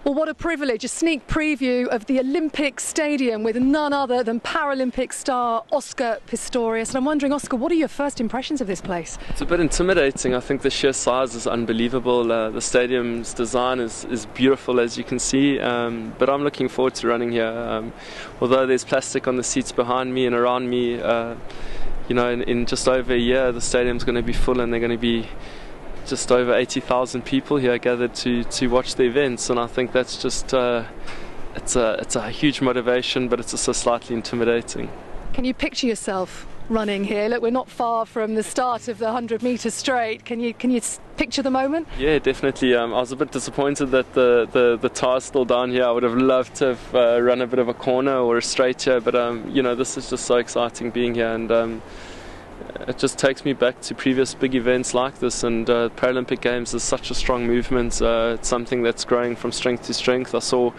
Well, what a privilege, a sneak preview of the Olympic Stadium with none other than Paralympic star Oscar Pistorius. And I'm wondering, Oscar, what are your first impressions of this place? It's a bit intimidating. I think the sheer size is unbelievable. The stadium's design is beautiful, as you can see, but I'm looking forward to running here. Although there's plastic on the seats behind me and around me, you know, in just over a year the stadium's going to be full, and they're going to be just over 80,000 people here gathered to watch the events, and I think that's just it's a huge motivation, but it's also slightly intimidating. Can you picture yourself running here? Look, we're not far from the start of the 100-metre straight. Can you picture the moment? Yeah, definitely. I was a bit disappointed that the tire's still down here. I would have loved to have run a bit of a corner or a straight here, but you know, this is just so exciting being here, and it just takes me back to previous big events like this, and Paralympic Games is such a strong movement. It's something that's growing from strength to strength. I saw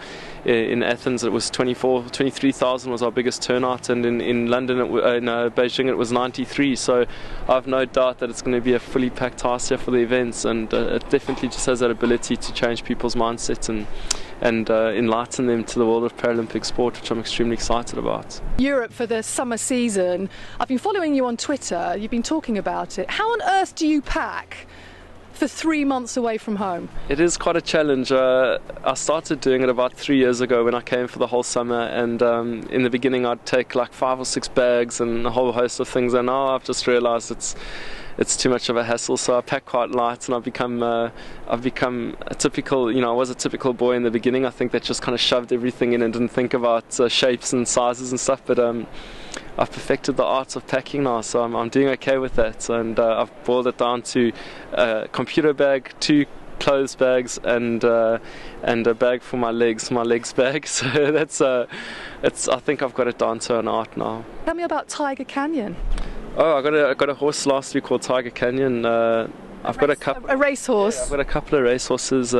in Athens it was 23,000 was our biggest turnout, and in London, in Beijing it was 93, so I've no doubt that it's going to be a fully packed house here for the events, and it definitely just has that ability to change people's mindsets and enlighten them to the world of Paralympic sport, which I'm extremely excited about. Europe for the summer season. I've been following you on Twitter, you've been talking about it. How on earth do you pack for 3 months away from home? It is quite a challenge. I started doing it about 3 years ago when I came for the whole summer, and in the beginning I'd take like 5 or 6 bags and a whole host of things, and now I've just realized it's too much of a hassle, so I pack quite light, and I've become a typical, you know, I was a typical boy in the beginning. I think that just kind of shoved everything in and didn't think about shapes and sizes and stuff, but I've perfected the art of packing now, so I'm doing okay with that, and I've boiled it down to a computer bag, 2 clothes bags, and a bag for my legs bag. So that's I think I've got it down to an art now. Tell me about Tiger Canyon. Oh, I got a horse last week called Tiger Canyon. I've got a racehorse. Yeah, I've got a couple of racehorses.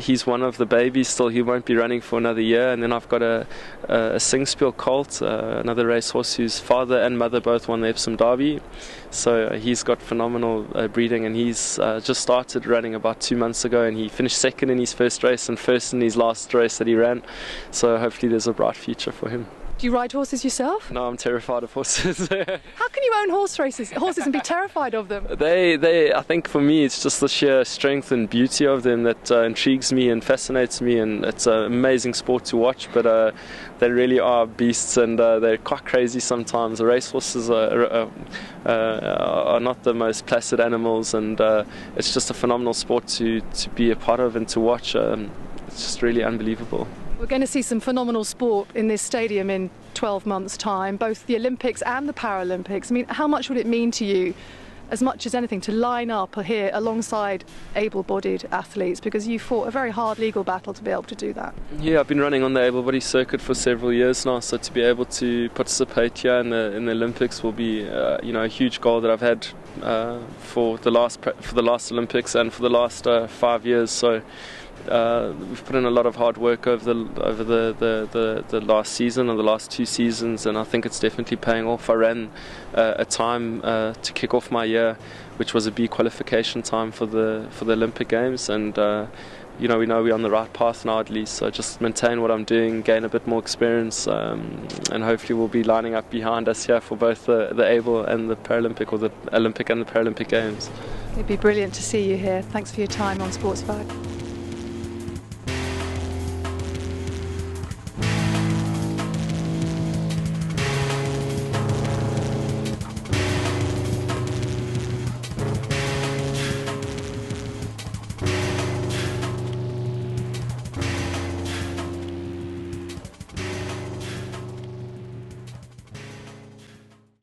He's one of the babies still. He won't be running for another year. And then I've got a Singspiel colt, another racehorse whose father and mother both won the Epsom Derby. So he's got phenomenal breeding, and he's just started running about 2 months ago, and he finished second in his first race and first in his last race that he ran. So hopefully there's a bright future for him. Do you ride horses yourself? No, I'm terrified of horses. How can you own horses and be terrified of them? I think for me it's just the sheer strength and beauty of them that intrigues me and fascinates me, and it's an amazing sport to watch, but they really are beasts, and they're quite crazy sometimes. The racehorses are not the most placid animals, and it's just a phenomenal sport to be a part of and to watch. It's just really unbelievable. We're going to see some phenomenal sport in this stadium in 12 months' time, both the Olympics and the Paralympics. I mean, how much would it mean to you, as much as anything, to line up here alongside able-bodied athletes, because you fought a very hard legal battle to be able to do that? Yeah, I've been running on the able-body circuit for several years now, so to be able to participate here in the Olympics will be you know, a huge goal that I've had for the last Olympics and for the last 5 years. So we've put in a lot of hard work over the last season or the last 2 seasons, and I think it's definitely paying off. I ran a time to kick off my year, which was a B qualification time for the Olympic Games, and you know, we know we're on the right path now at least. So just maintain what I'm doing, gain a bit more experience, and hopefully we'll be lining up behind us here for both the able and the Paralympic, or the Olympic and the Paralympic Games. It'd be brilliant to see you here. Thanks for your time on Sportsvibe.